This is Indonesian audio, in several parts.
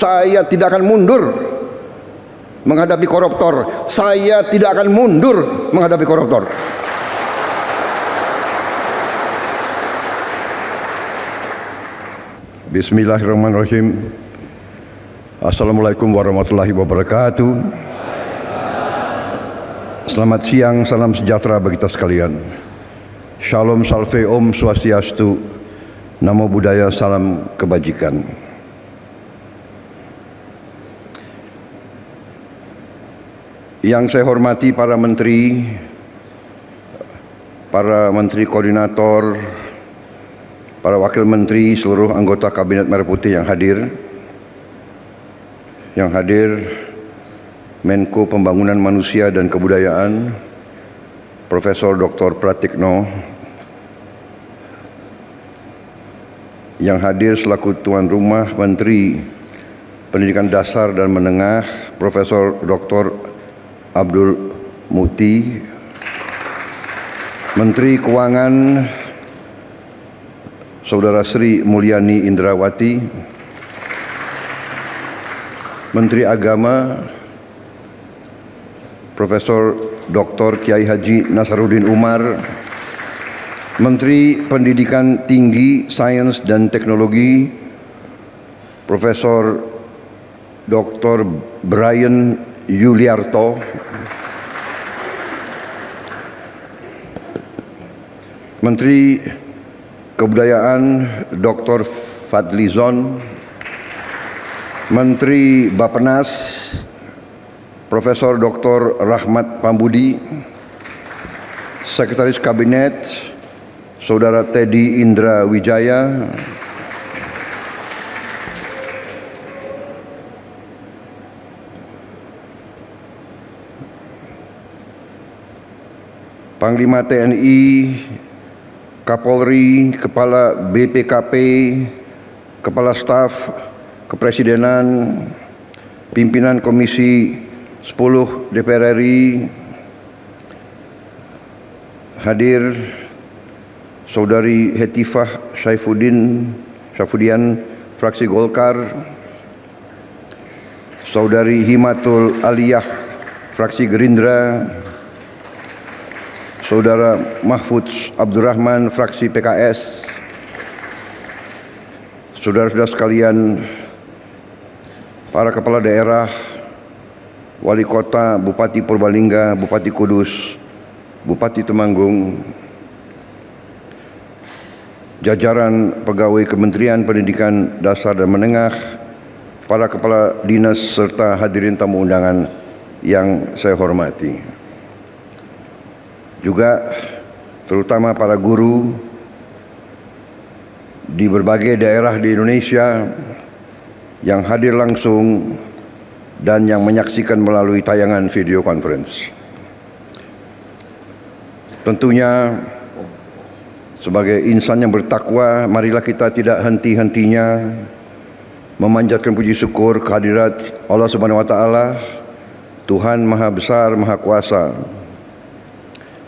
Saya tidak akan mundur menghadapi koruptor. Saya tidak akan mundur menghadapi koruptor. Bismillahirrahmanirrahim. Assalamualaikum warahmatullahi wabarakatuh. Selamat siang, salam sejahtera bagi kita sekalian. Shalom, salve, om swastiastu, namo buddhaya, salam kebajikan. Yang saya hormati para menteri koordinator, para wakil menteri, seluruh anggota Kabinet Merah Putih yang hadir. Yang hadir Menko Pembangunan Manusia dan Kebudayaan, Profesor Dr. Pratikno. Yang hadir selaku tuan rumah Menteri Pendidikan Dasar dan Menengah, Profesor Dr. Abdul Muti. Menteri Keuangan Saudara Sri Mulyani Indrawati. Menteri Agama Profesor Dr. Kiai Haji Nasaruddin Umar. Menteri Pendidikan Tinggi, Sains dan Teknologi Profesor Dr. Brian Yuliarto. Menteri Kebudayaan Dr. Fadlizon. Menteri Bappenas Profesor Dr. Rahmat Pambudi. Sekretaris Kabinet Saudara Teddy Indra Wijaya. Panglima TNI, Kapolri, Kepala BPKP, Kepala Staf Kepresidenan, Pimpinan Komisi 10 DPR RI, hadir Saudari Hetifah Syaifudian, fraksi Golkar, Saudari Himatul Aliyah, fraksi Gerindra, Saudara Mahfudz Abdurrahman, fraksi PKS, saudara-saudara sekalian, para kepala daerah, wali kota, Bupati Purbalingga, Bupati Kudus, Bupati Temanggung, jajaran pegawai Kementerian Pendidikan Dasar dan Menengah, para kepala dinas serta hadirin tamu undangan yang saya hormati. Juga terutama para guru di berbagai daerah di Indonesia yang hadir langsung dan yang menyaksikan melalui tayangan video conference. Tentunya sebagai insan yang bertakwa, marilah kita tidak henti-hentinya memanjatkan puji syukur kehadirat Allah Subhanahu wa taala, Tuhan Maha Besar, Maha Kuasa,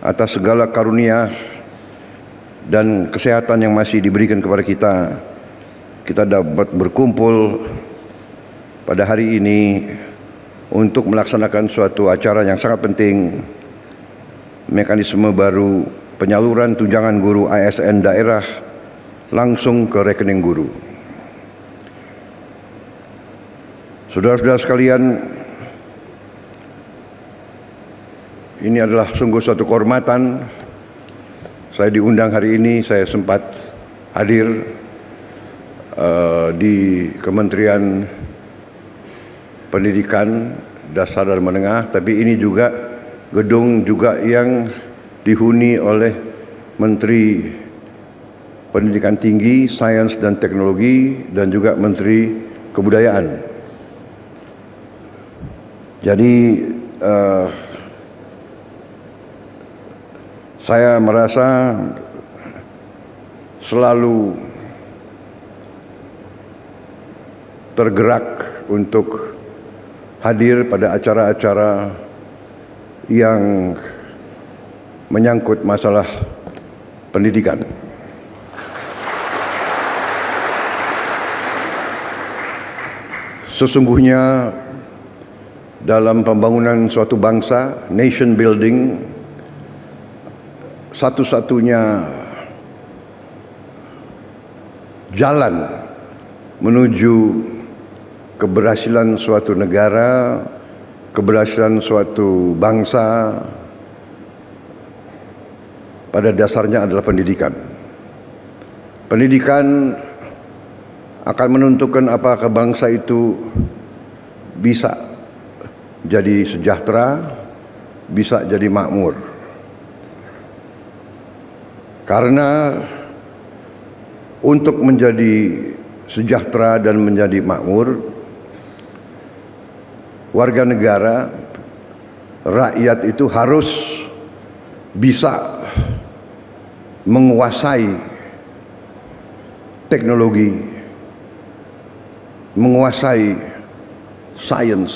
atas segala karunia dan kesehatan yang masih diberikan kepada kita. Kita dapat berkumpul pada hari ini untuk melaksanakan suatu acara yang sangat penting, mekanisme baru penyaluran tunjangan guru ASN daerah langsung ke rekening guru. Saudara-saudara sekalian, ini adalah sungguh suatu kehormatan. Saya diundang hari ini, saya sempat hadir di Kementerian Pendidikan Dasar dan Menengah, tapi ini juga gedung juga yang dihuni oleh Menteri Pendidikan Tinggi, Sains dan Teknologi, dan juga Menteri Kebudayaan. Jadi saya merasa selalu tergerak untuk hadir pada acara-acara yang menyangkut masalah pendidikan. Sesungguhnya dalam pembangunan suatu bangsa, nation building, satu-satunya jalan menuju keberhasilan suatu negara, keberhasilan suatu bangsa, pada dasarnya adalah pendidikan. Pendidikan akan menentukan apakah bangsa itu bisa jadi sejahtera, bisa jadi makmur. Karena untuk menjadi sejahtera dan menjadi makmur, warga negara, rakyat itu harus bisa menguasai teknologi, menguasai sains,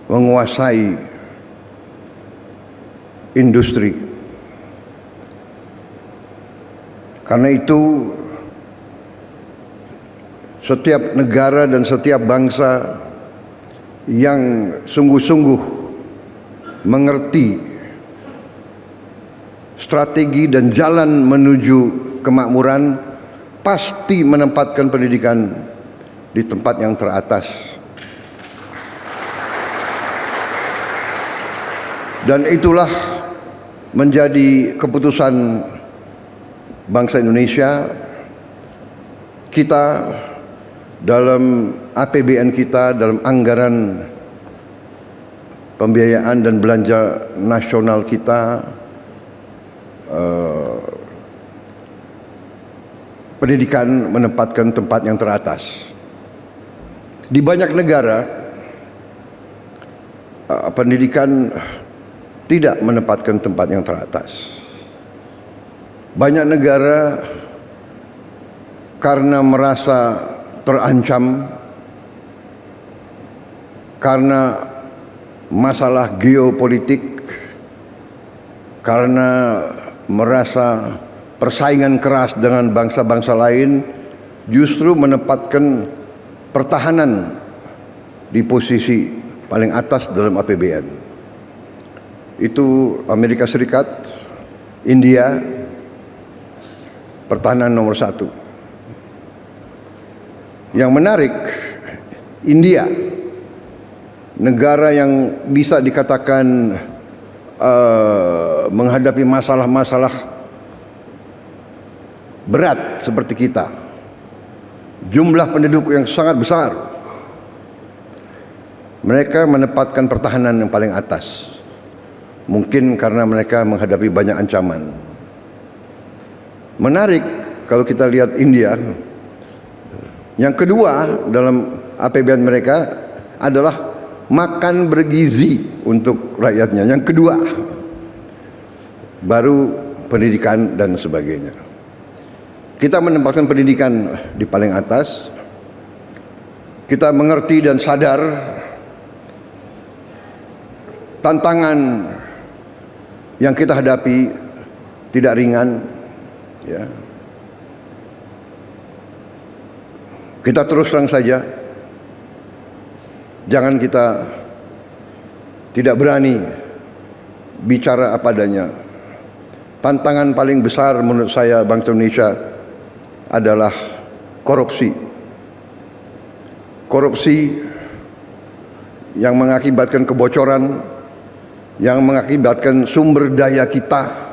menguasai industri. Karena itu setiap negara dan setiap bangsa yang sungguh-sungguh mengerti strategi dan jalan menuju kemakmuran pasti menempatkan pendidikan di tempat yang teratas. Dan itulah menjadi keputusan bangsa Indonesia. Kita dalam APBN kita, dalam anggaran pembiayaan dan belanja nasional kita, pendidikan menempatkan tempat yang teratas. Di banyak negara, pendidikan tidak menempatkan tempat yang teratas. Banyak negara karena merasa terancam, karena masalah geopolitik, karena merasa persaingan keras dengan bangsa-bangsa lain, justru menempatkan pertahanan di posisi paling atas dalam APBN. Itu Amerika Serikat, India, pertahanan nomor 1. Yang menarik, India, negara yang bisa dikatakan menghadapi masalah-masalah berat seperti kita, jumlah penduduk yang sangat besar, mereka menempatkan pertahanan yang paling atas. Mungkin karena mereka menghadapi banyak ancaman. Menarik kalau kita lihat India, yang kedua dalam APBN mereka adalah makan bergizi untuk rakyatnya. Yang kedua, baru pendidikan dan sebagainya. Kita menempatkan pendidikan di paling atas. Kita mengerti dan sadar tantangan yang kita hadapi tidak ringan, ya. Kita terus terang saja, jangan kita tidak berani bicara apa adanya. Tantangan paling besar menurut saya bangsa Indonesia adalah korupsi. Korupsi yang mengakibatkan kebocoran, yang mengakibatkan sumber daya kita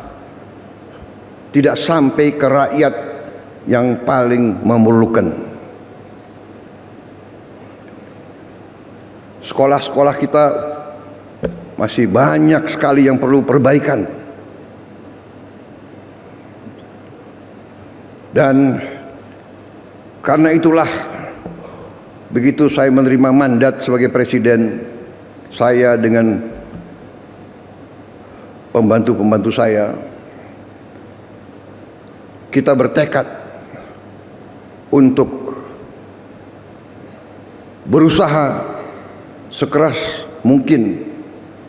tidak sampai ke rakyat yang paling memerlukan. Sekolah-sekolah kita masih banyak sekali yang perlu perbaikan. Dan karena itulah, begitu saya menerima mandat sebagai presiden, saya dengan pembantu-pembantu saya, kita bertekad untuk berusaha sekeras mungkin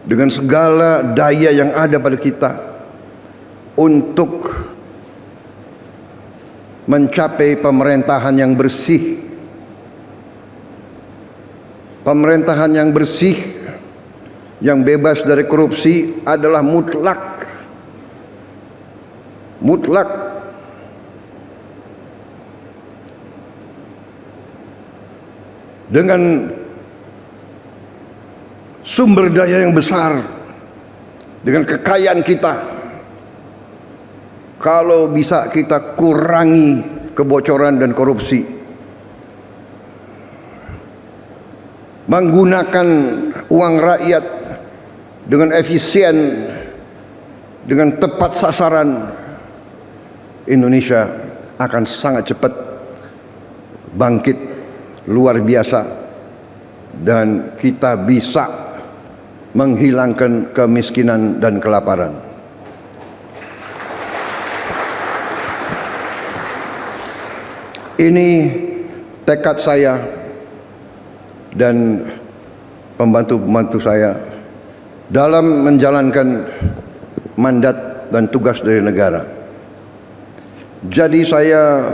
dengan segala daya yang ada pada kita untuk mencapai pemerintahan yang bersih, pemerintahan yang bersih, yang bebas dari korupsi adalah mutlak. Mutlak. Dengan sumber daya yang besar, dengan kekayaan kita, kalau bisa kita kurangi kebocoran dan korupsi, menggunakan uang rakyat dengan efisien, dengan tepat sasaran, Indonesia akan sangat cepat bangkit luar biasa, dan kita bisa menghilangkan kemiskinan dan kelaparan. Ini tekad saya dan pembantu-pembantu saya dalam menjalankan mandat dan tugas dari negara. Jadi saya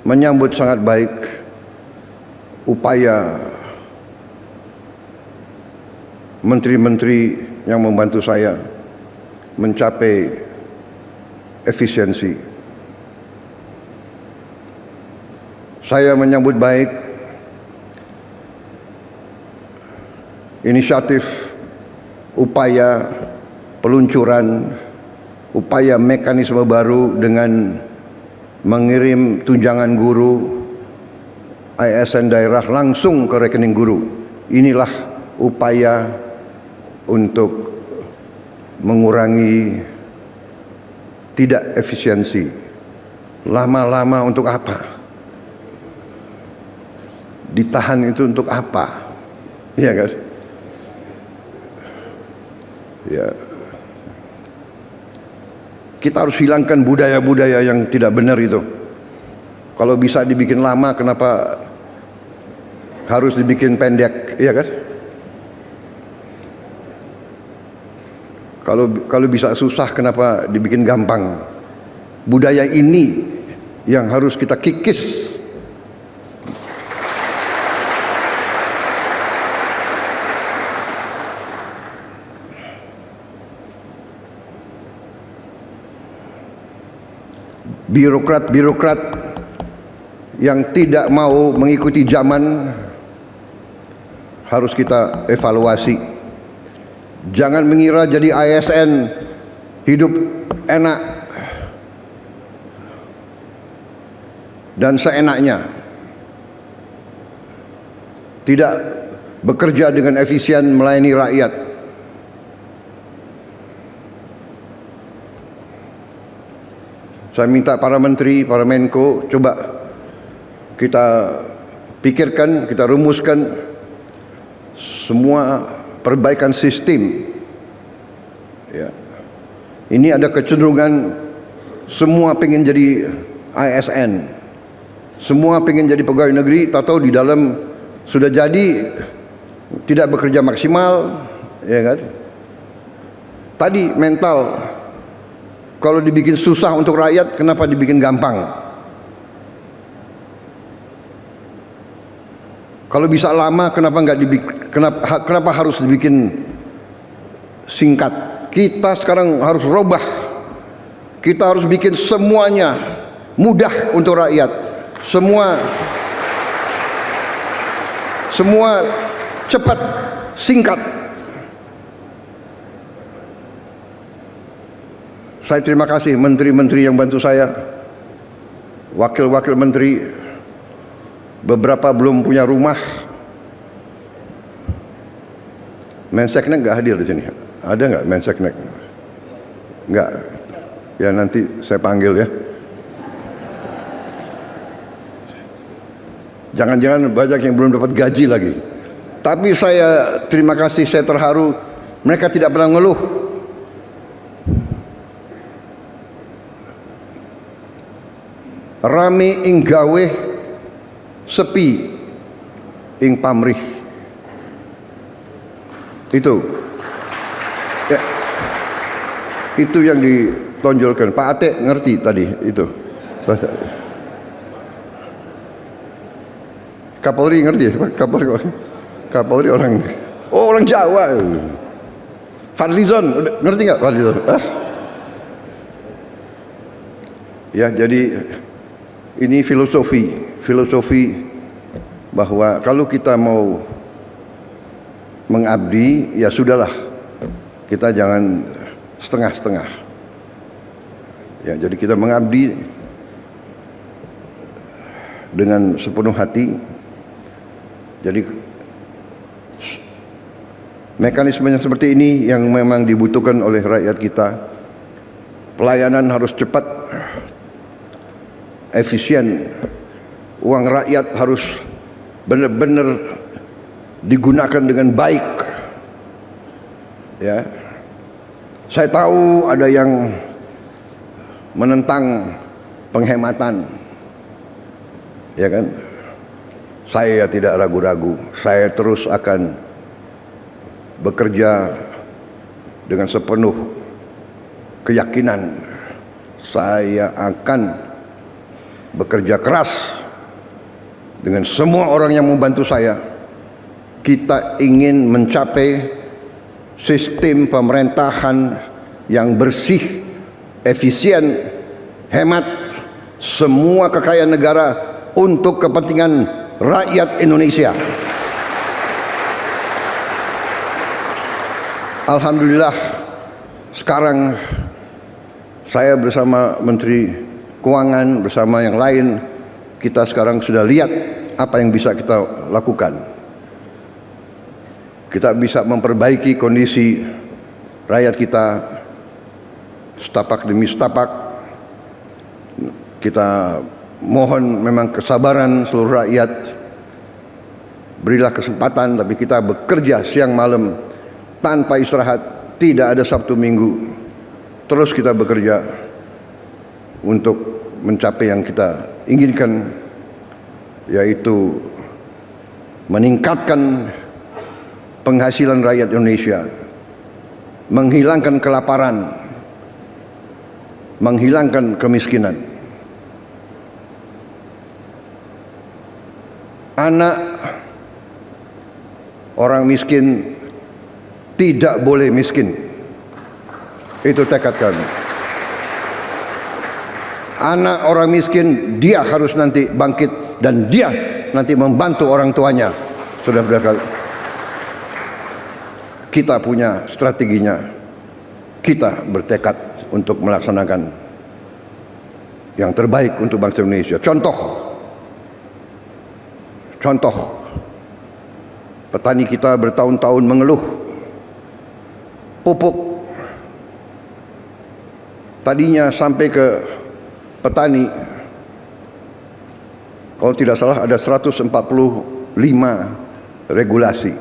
menyambut sangat baik upaya menteri-menteri yang membantu saya mencapai efisiensi. Saya menyambut baik inisiatif, upaya peluncuran, upaya mekanisme baru dengan mengirim tunjangan guru ASN daerah langsung ke rekening guru. Inilah upaya untuk mengurangi tidak efisiensi. Lama-lama untuk apa? Ditahan itu untuk apa? Iya kan? Ya. Kita harus hilangkan budaya-budaya yang tidak benar itu. Kalau bisa dibikin lama, kenapa harus dibikin pendek? Iya kan? Kalau bisa susah, kenapa dibikin gampang? Budaya ini yang harus kita kikis. Birokrat-birokrat yang tidak mau mengikuti zaman harus kita evaluasi. Jangan mengira jadi ASN hidup enak dan seenaknya, tidak bekerja dengan efisien melayani rakyat. Saya minta para menteri, para menko, coba kita pikirkan, kita rumuskan semua perbaikan sistem. Ya. Ini ada kecenderungan semua pengen jadi ASN, semua pengen jadi pegawai negeri, tahu-tahu di dalam sudah jadi tidak bekerja maksimal, ya kan? Tadi mental. Kalau dibikin susah untuk rakyat, kenapa dibikin gampang? Kalau bisa lama, kenapa nggak dibikin? Kenapa harus dibikin singkat? Kita sekarang harus robah. Kita harus bikin semuanya mudah untuk rakyat. Semua cepat, singkat. Saya terima kasih menteri-menteri yang bantu saya, wakil-wakil menteri, beberapa belum punya rumah. Menseknek nggak hadir di sini? Ada nggak Menseknek? Nggak. Ya nanti saya panggil ya. Jangan-jangan banyak yang belum dapat gaji lagi. Tapi saya terima kasih, saya terharu. Mereka tidak pernah ngeluh. Rame ing gawe, sepi ing pamrih. Itu ya, itu yang ditonjolkan. Pak Ate ngerti tadi itu bahasa. Kapolri orang Jawa. Fadlizon, ngerti nggak Fadlizon? Ya, jadi ini filosofi bahwa kalau kita mau mengabdi, ya sudahlah, kita jangan setengah-setengah. Ya, jadi kita mengabdi dengan sepenuh hati. Jadi mekanisme yang seperti ini yang memang dibutuhkan oleh rakyat kita. Pelayanan harus cepat, efisien, uang rakyat harus benar-benar digunakan dengan baik. Ya, saya tahu ada yang menentang penghematan, ya kan? Saya tidak ragu-ragu, saya terus akan bekerja dengan sepenuh keyakinan. Saya akan bekerja keras dengan semua orang yang membantu saya. Kita ingin mencapai sistem pemerintahan yang bersih, efisien, hemat, semua kekayaan negara untuk kepentingan rakyat Indonesia. Alhamdulillah, sekarang saya bersama Menteri Keuangan, bersama yang lain, kita sekarang sudah lihat apa yang bisa kita lakukan. Kita bisa memperbaiki kondisi rakyat kita setapak demi setapak. Kita mohon memang kesabaran seluruh rakyat. Berilah kesempatan, tapi kita bekerja siang malam tanpa istirahat, tidak ada Sabtu Minggu. Terus kita bekerja untuk mencapai yang kita inginkan, yaitu meningkatkan penghasilan rakyat Indonesia, menghilangkan kelaparan, menghilangkan kemiskinan. Anak orang miskin tidak boleh miskin. Itu tekad kami. Anak orang miskin, dia harus nanti bangkit dan dia nanti membantu orang tuanya. Saudara-saudara, kita punya strateginya. Kita bertekad untuk melaksanakan yang terbaik untuk bangsa Indonesia. Contoh, petani kita bertahun-tahun mengeluh pupuk. Tadinya sampai ke petani, kalau tidak salah ada 145 regulasi.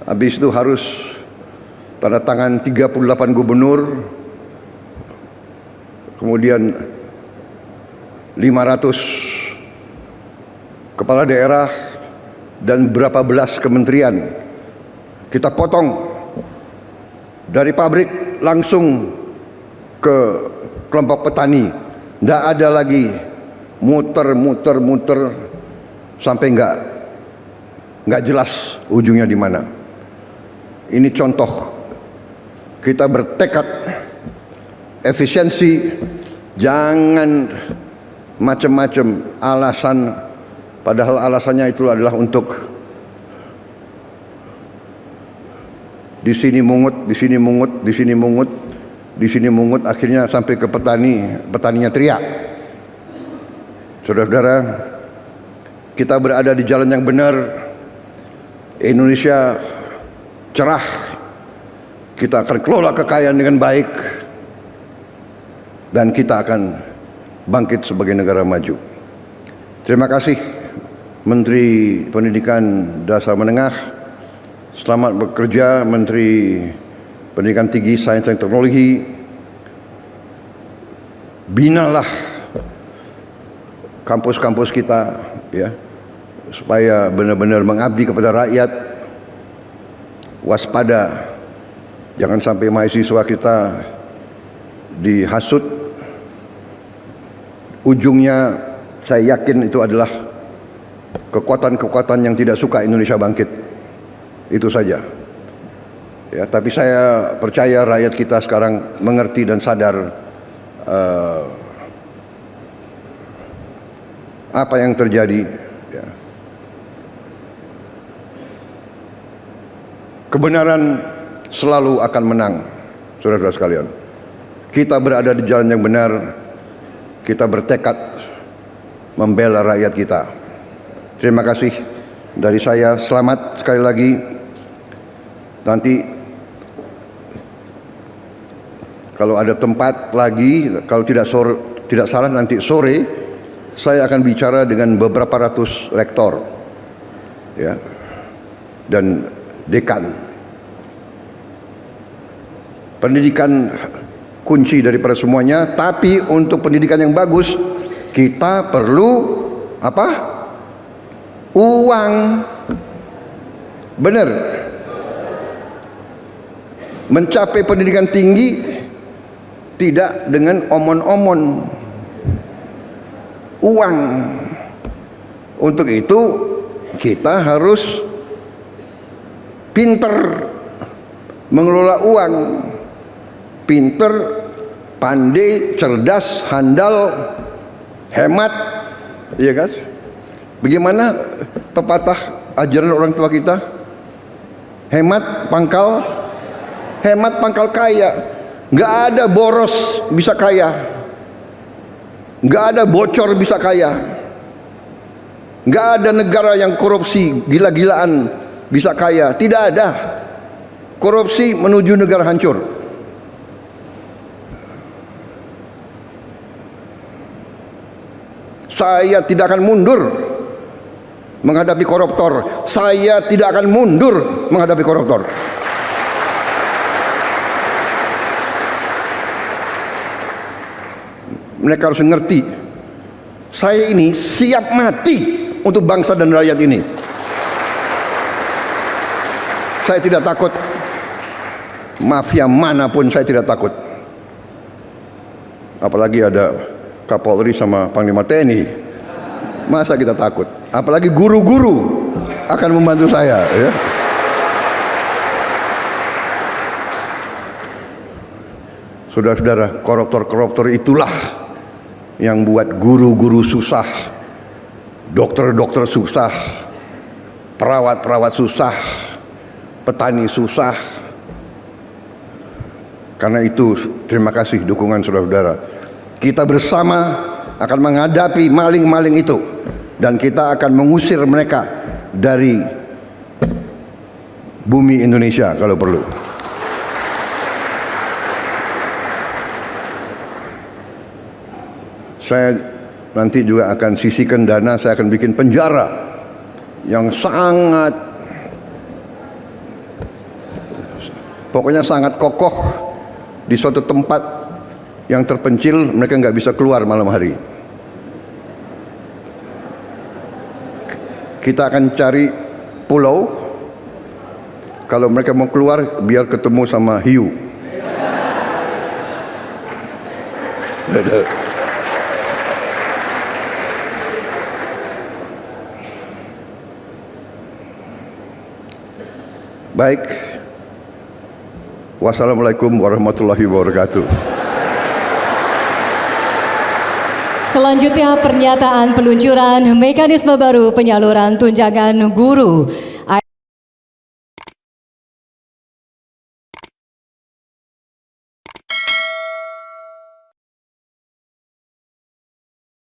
Habis itu harus tanda tangan 38 gubernur, kemudian 500 kepala daerah dan berapa belas kementerian. Kita potong dari pabrik langsung ke kelompok petani. Tidak ada lagi muter sampai nggak jelas ujungnya di mana. Ini contoh. Kita bertekad efisiensi, jangan macam-macam alasan, padahal alasannya itu adalah untuk di sini mungut, akhirnya sampai ke petaninya teriak. Saudara-saudara, kita berada di jalan yang benar. Indonesia cerah. Kita akan kelola kekayaan dengan baik dan kita akan bangkit sebagai negara maju. Terima kasih Menteri Pendidikan Dasar Menengah. Selamat bekerja Menteri Pendidikan Tinggi, Sains dan Teknologi. Binalah kampus-kampus kita, ya, supaya benar-benar mengabdi kepada rakyat. Waspada, jangan sampai mahasiswa kita dihasut. Ujungnya saya yakin itu adalah kekuatan-kekuatan yang tidak suka Indonesia bangkit. Itu saja. Ya, tapi saya percaya rakyat kita sekarang mengerti dan sadar apa yang terjadi. Ya. Kebenaran selalu akan menang, saudara-saudara sekalian. Kita berada di jalan yang benar, kita bertekad membela rakyat kita. Terima kasih dari saya, selamat sekali lagi. Nanti kalau ada tempat lagi, kalau tidak salah nanti sore saya akan bicara dengan beberapa ratus rektor, ya, dan dekan. Pendidikan kunci daripada semuanya, tapi untuk pendidikan yang bagus kita perlu apa? Uang. Benar. Mencapai pendidikan tinggi tidak dengan omon-omon. Uang. Untuk itu kita harus pinter mengelola uang, pinter, pandai, cerdas, handal, hemat, iya kan? Bagaimana pepatah ajaran orang tua kita? Hemat pangkal kaya. Nggak ada boros bisa kaya, nggak ada bocor bisa kaya, nggak ada negara yang korupsi gila-gilaan bisa kaya. Tidak ada. Korupsi menuju negara hancur. Saya tidak akan mundur menghadapi koruptor. Saya tidak akan mundur menghadapi koruptor. Mereka harus mengerti, saya ini siap mati untuk bangsa dan rakyat ini. Saya tidak takut. Mafia manapun saya tidak takut. Apalagi ada Kapolri sama Panglima TNI. Masa kita takut? Apalagi guru-guru akan membantu saya, ya. Saudara-saudara, koruptor-koruptor itulah yang buat guru-guru susah, dokter-dokter susah, perawat-perawat susah, petani susah. Karena itu terima kasih dukungan saudara-saudara. Kita bersama akan menghadapi maling-maling itu, dan kita akan mengusir mereka dari bumi Indonesia kalau perlu. Saya nanti juga akan sisihkan dana, saya akan bikin penjara yang sangat, pokoknya sangat kokoh di suatu tempat yang terpencil. Mereka nggak bisa keluar malam hari. Kita akan cari pulau, kalau mereka mau keluar biar ketemu sama hiu. Baik. Wassalamualaikum warahmatullahi wabarakatuh. Selanjutnya pernyataan peluncuran mekanisme baru penyaluran tunjangan guru.